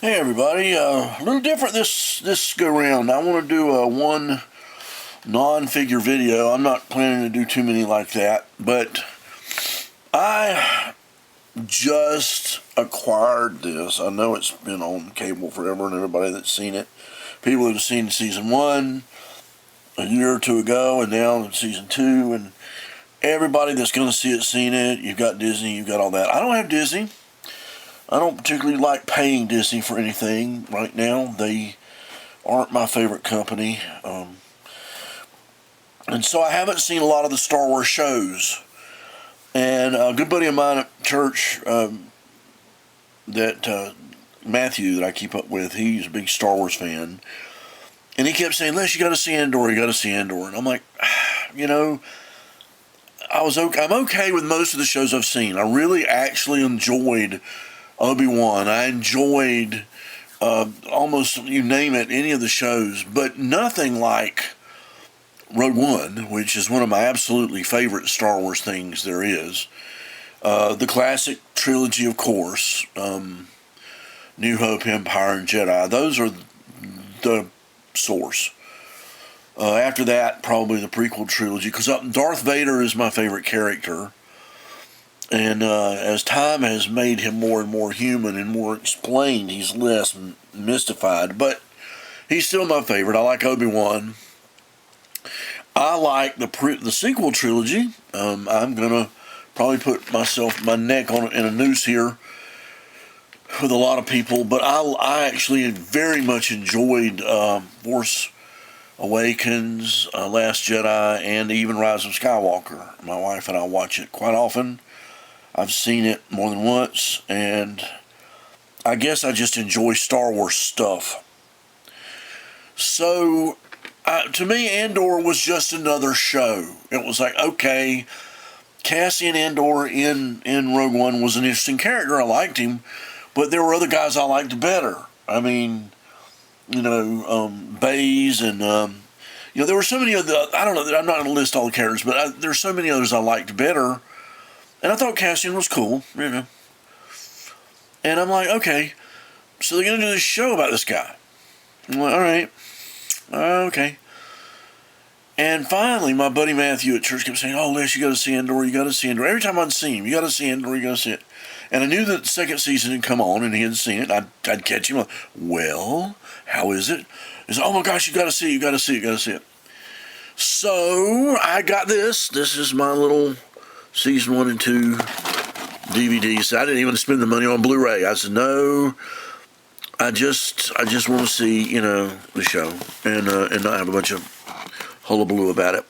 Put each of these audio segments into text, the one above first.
Hey everybody, a little different this go round. I want to do a one non-figure video. I'm not planning to do too many like that, but I just acquired this. I know it's been on cable forever, and everybody that's seen it, people that have seen season 1 a year or two ago, and now in season 2, and everybody that's going to see it seen it. You've got Disney, you've got all that. I don't have Disney. I don't particularly like paying Disney for anything right now. They aren't my favorite company. And so I haven't seen a lot of the Star Wars shows. And a good buddy of mine at church, Matthew, that I keep up with, he's a big Star Wars fan. And he kept saying, Les, you got to see Andor, you got to see Andor. And I'm like, I'm okay with most of the shows I've seen. I really actually enjoyed Obi-Wan. I enjoyed almost, you name it, any of the shows, but nothing like Rogue One, which is one of my absolutely favorite Star Wars things there is. The classic trilogy, of course, New Hope, Empire, and Jedi. Those are the source. After that, probably the prequel trilogy, because Darth Vader is my favorite character. And as time has made him more and more human and more explained, he's less mystified. But he's still my favorite. I like Obi-Wan. I like the sequel trilogy. I'm going to probably put my neck on in a noose here with a lot of people. But I actually very much enjoyed Force Awakens, Last Jedi, and even Rise of Skywalker. My wife and I watch it quite often. I've seen it more than once, and I guess I just enjoy Star Wars stuff. So, to me, Andor was just another show. It was like, okay, Cassian Andor in Rogue One was an interesting character. I liked him, but there were other guys I liked better. I mean, Baze and, there were so many other, I don't know, I'm not going to list all the characters, but there's so many others I liked better. And I thought Cassian was cool, And I'm like, okay, so they're going to do this show about this guy. I'm like, all right, okay. And finally, my buddy Matthew at church kept saying, oh, Les, you got to see Andor, you got to see Andor. Every time I'd see him, you got to see Andor, you got to see it. And I knew that the second season had come on, and he hadn't seen it. I'd catch him, like, well, how is it? He's like, oh my gosh, you got to see it, you got to see it, you got to see it. So I got this. This is my little Season 1 and 2 DVDs. I didn't even spend the money on Blu-ray. I said, no, I just want to see, the show and not have a bunch of hullabaloo about it.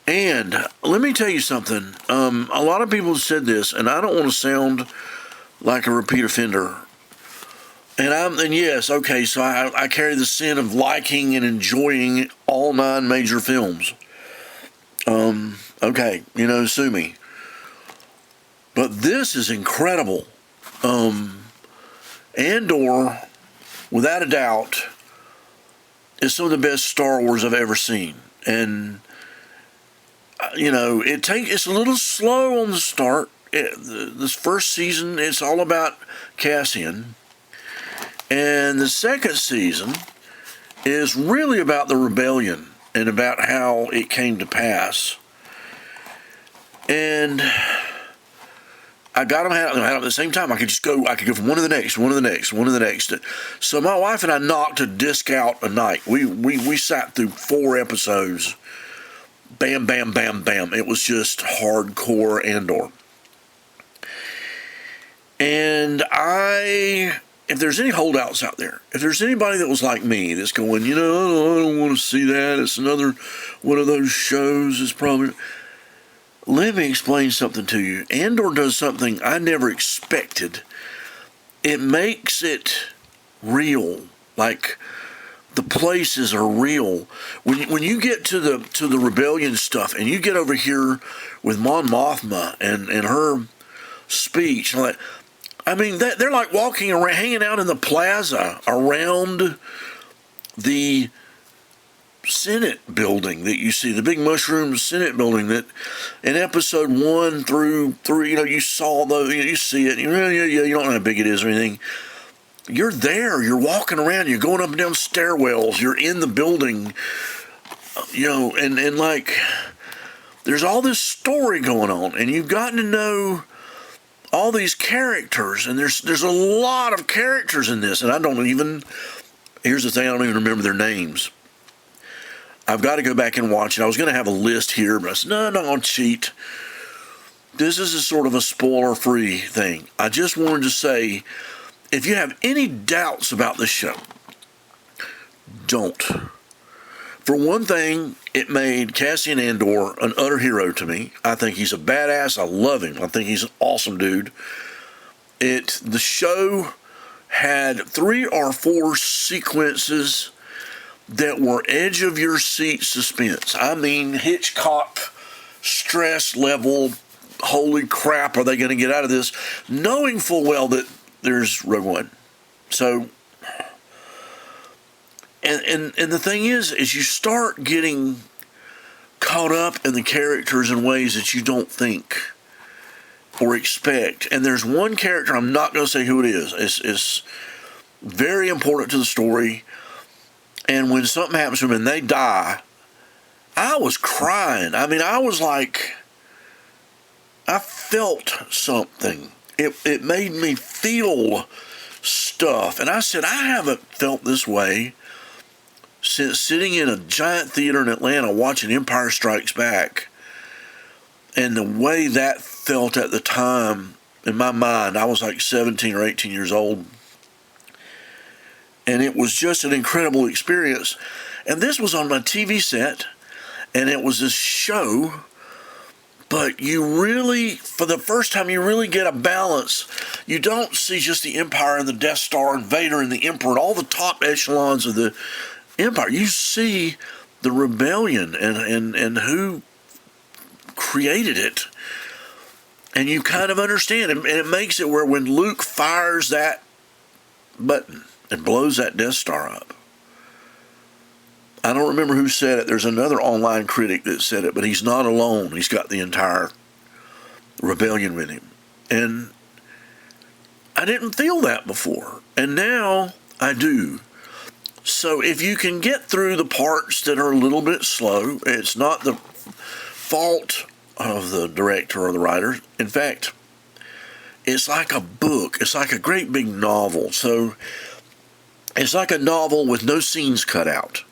And let me tell you something. A lot of people have said this, and I don't want to sound like a repeat offender. And yes, okay, so I carry the sin of liking and enjoying all 9 major films. Okay, sue me. But this is incredible. Andor, without a doubt, is some of the best Star Wars I've ever seen. And, it's a little slow on the start. This first season, it's all about Cassian. And the second season is really about the rebellion and about how it came to pass. And I got them out at the same time. I could go from one to the next, one to the next, one to the next. So my wife and I knocked a disc out a night. We sat through 4 episodes. Bam, bam, bam, bam. It was just hardcore Andor. And if there's any holdouts out there, if there's anybody that was like me that's going, I don't want to see that, it's another one of those shows, it's probably... Let me explain something to you. Andor does something I never expected. It makes it real. Like, the places are real. When you get to the rebellion stuff, and you get over here with Mon Mothma and her speech, like, I mean, they're like walking around, hanging out in the plaza around the Senate building that you see, the big mushroom Senate building that in episode 1 through 3, you saw those, you see it, you don't know how big it is or anything. You're there, you're walking around, you're going up and down stairwells, you're in the building, and like, there's all this story going on, and you've gotten to know all these characters, and there's a lot of characters in this, and here's the thing, I don't even remember their names. I've got to go back and watch it. I was going to have a list here, but I said, no, I'm not going to cheat. This is a sort of a spoiler-free thing. I just wanted to say, if you have any doubts about this show, don't. For one thing, it made Cassian Andor an utter hero to me. I think he's a badass. I love him. I think he's an awesome dude. The show had 3 or 4 sequences that were edge of your seat suspense. I mean, Hitchcock stress level, holy crap, are they going to get out of this? Knowing full well that there's Rogue One. So, and the thing is you start getting caught up in the characters in ways that you don't think or expect. And there's one character, I'm not going to say who it is. It's very important to the story. And when something happens to them and they die, I was crying. I mean, I was like, I felt something. It made me feel stuff. And I said, I haven't felt this way since sitting in a giant theater in Atlanta watching Empire Strikes Back. And the way that felt at the time, in my mind, I was like 17 or 18 years old. And it was just an incredible experience. And this was on my TV set, and it was this show, but you really, for the first time, you really get a balance. You don't see just the Empire and the Death Star and Vader and the Emperor and all the top echelons of the Empire. You see the rebellion and who created it. And you kind of understand. And it makes it where when Luke fires that button, it blows that Death Star up. I don't remember who said it. There's another online critic that said it, but he's not alone. He's got the entire rebellion with him. And I didn't feel that before. And now I do. So if you can get through the parts that are a little bit slow, it's not the fault of the director or the writer. In fact, it's like a book. It's like a great big novel. So it's like a novel with no scenes cut out.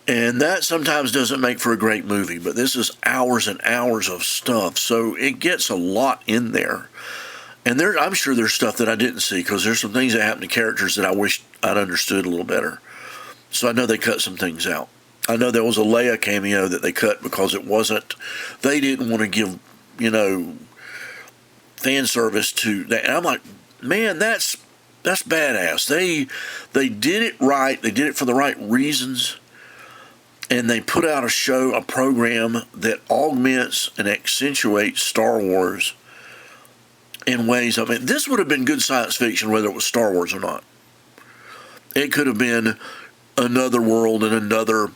And that sometimes doesn't make for a great movie, but this is hours and hours of stuff, so it gets a lot in there. And I'm sure there's stuff that I didn't see, because there's some things that happen to characters that I wish I'd understood a little better. So I know they cut some things out. I know there was a Leia cameo that they cut because they didn't want to give, fan service to that. And I'm like, man, that's badass. They did it right. They did it for the right reasons. And they put out a program that augments and accentuates Star Wars in ways. I mean, this would have been good science fiction whether it was Star Wars or not. It could have been another world and another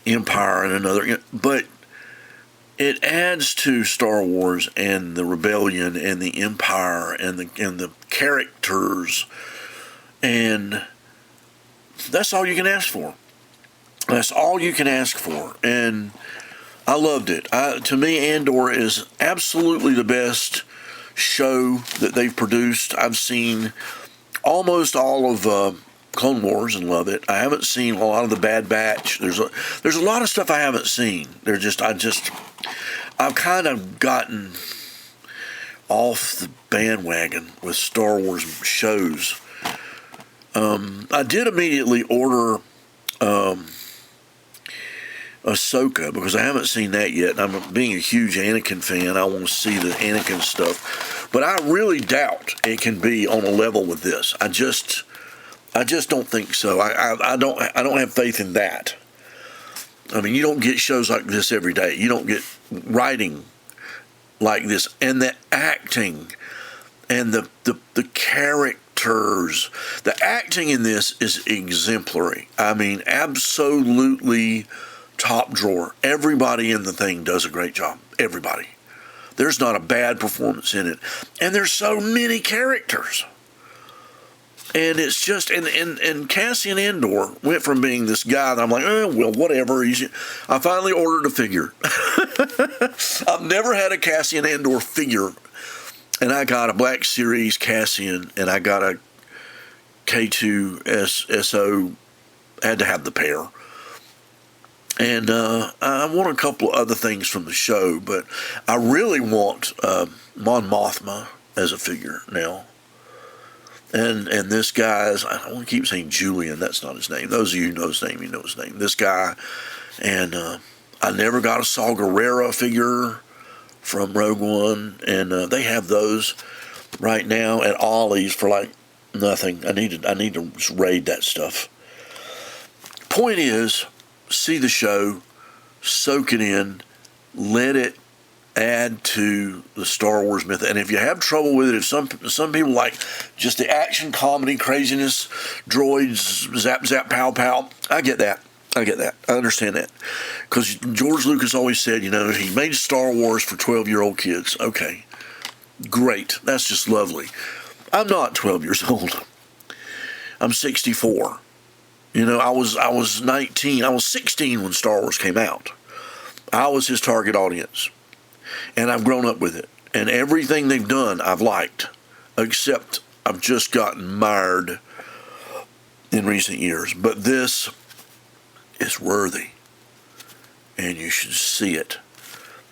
empire and another, but it adds to Star Wars and the rebellion and the empire and the characters, and that's all you can ask for. That's all you can ask for, and I loved it. To me, Andor is absolutely the best show that they've produced. I've seen almost all of Clone Wars and love it. I haven't seen a lot of the Bad Batch. There's a lot of stuff I haven't seen. I've kind of gotten off the bandwagon with Star Wars shows. I did immediately order Ahsoka, because I haven't seen that yet. I'm being a huge Anakin fan. I want to see the Anakin stuff, but I really doubt it can be on a level with this. I just don't think so. I don't have faith in that. I mean, you don't get shows like this every day. You don't get writing like this, and the acting and the characters actors. The acting in this is exemplary. I mean, absolutely top drawer. Everybody in the thing does a great job. Everybody. There's not a bad performance in it. And there's so many characters. And it's just, and Cassian Andor went from being this guy that I'm like, well, whatever. I finally ordered a figure. I've never had a Cassian Andor figure. And I got a Black Series Cassian, and I got a K2SO. Had to have the pair. And I want a couple of other things from the show, but I really want Mon Mothma as a figure now. And this guy's, I want to keep saying Julian, that's not his name. Those of you who know his name, you know his name. This guy, and I never got a Saw Gerrera figure from Rogue One, and they have those right now at Ollie's for like nothing. I need to raid that stuff. Point is, see the show, soak it in, let it add to the Star Wars myth. And if you have trouble with it, if some people like just the action comedy craziness, droids, zap zap pow pow, I get that. I understand that. Because George Lucas always said, he made Star Wars for 12-year-old kids. Okay, great. That's just lovely. I'm not 12 years old. I'm 64. I was 19. I was 16 when Star Wars came out. I was his target audience. And I've grown up with it. And everything they've done, I've liked. Except I've just gotten mired in recent years. But this is worthy. And you should see it.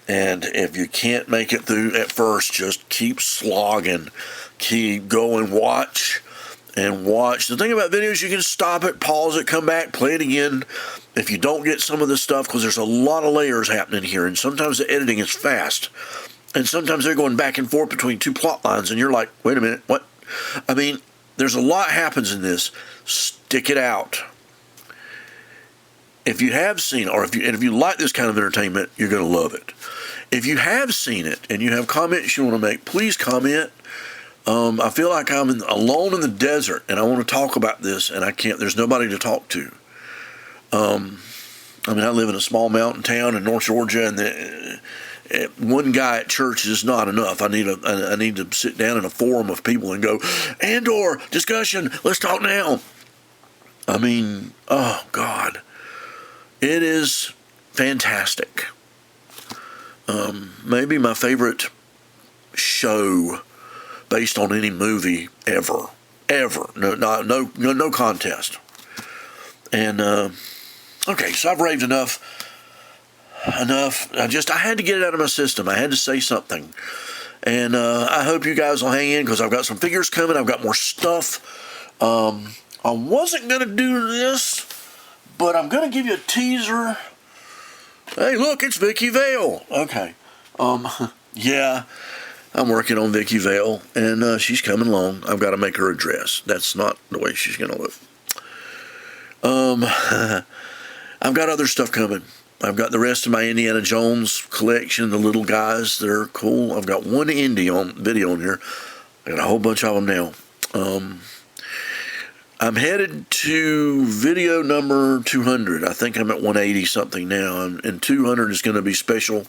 And if you can't make it through at first, just keep slogging. Keep going, watch. And watch. The thing about videos, you can stop it, pause it, come back, play it again. If you don't get some of the stuff, because there's a lot of layers happening here, and sometimes the editing is fast. And sometimes they're going back and forth between two plot lines, and you're like, wait a minute, what? I mean, there's a lot happens in this. Stick it out. If you have seen it, or if you like this kind of entertainment, you're going to love it. If you have seen it, and you have comments you want to make, please comment. I feel like I'm alone in the desert, and I want to talk about this, and I can't. There's nobody to talk to. I live in a small mountain town in North Georgia, and one guy at church is not enough. I need to sit down in a forum of people and go, Andor, discussion, let's talk now. Oh, God. It is fantastic. Maybe my favorite show based on any movie ever. No contest. And okay, so I've raved enough. I had to get it out of my system. I had to say something. And I hope you guys will hang in, because I've got some figures coming. I've got more stuff. I wasn't going to do this, but I'm going to give you a teaser. Hey, look, it's Vicky Vale. Okay. Yeah. I'm working on Vicky Vale, and she's coming along. I've got to make her a dress. That's not the way she's going to look. I've got other stuff coming. I've got the rest of my Indiana Jones collection, the little guys. They're cool. I've got one indie video on here. I got a whole bunch of them now. I'm headed to video number 200. I think I'm at 180 something now, and 200 is going to be special.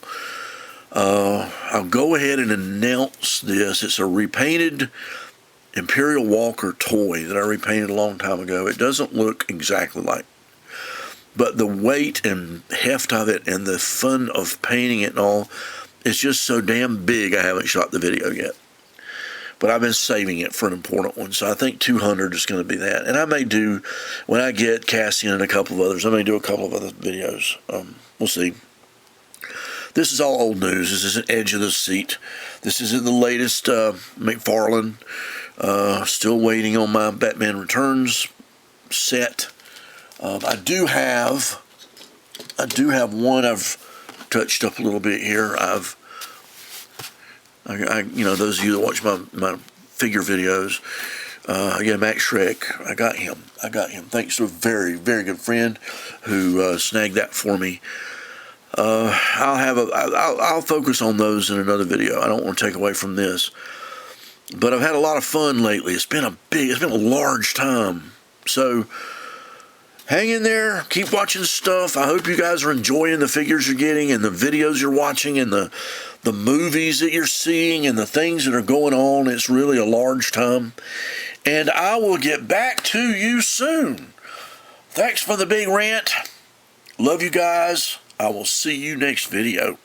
I'll go ahead and announce this. It's a repainted Imperial Walker toy that I repainted a long time ago. It doesn't look exactly like, but the weight and heft of it and the fun of painting it and all, it's just so damn big. I haven't shot the video yet, but I've been saving it for an important one. So I think 200 is going to be that. And I may do, when I get Cassian and a couple of others, I may do a couple of other videos. We'll see. This is all old news. This isn't edge of the seat. This isn't the latest McFarlane. Still waiting on my Batman Returns set. I do have one I've touched up a little bit here. Those of you that watch my figure videos, Max Shrek, I got him. Thanks to a very, very good friend who snagged that for me. I'll focus on those in another video. I don't want to take away from this. but I've had a lot of fun lately. It's been a large time. So hang in there, keep watching stuff. I hope you guys are enjoying the figures you're getting and the videos you're watching and the movies that you're seeing and the things that are going on. It's really a large time. And I will get back to you soon. Thanks for the big rant. Love you guys. I will see you next video.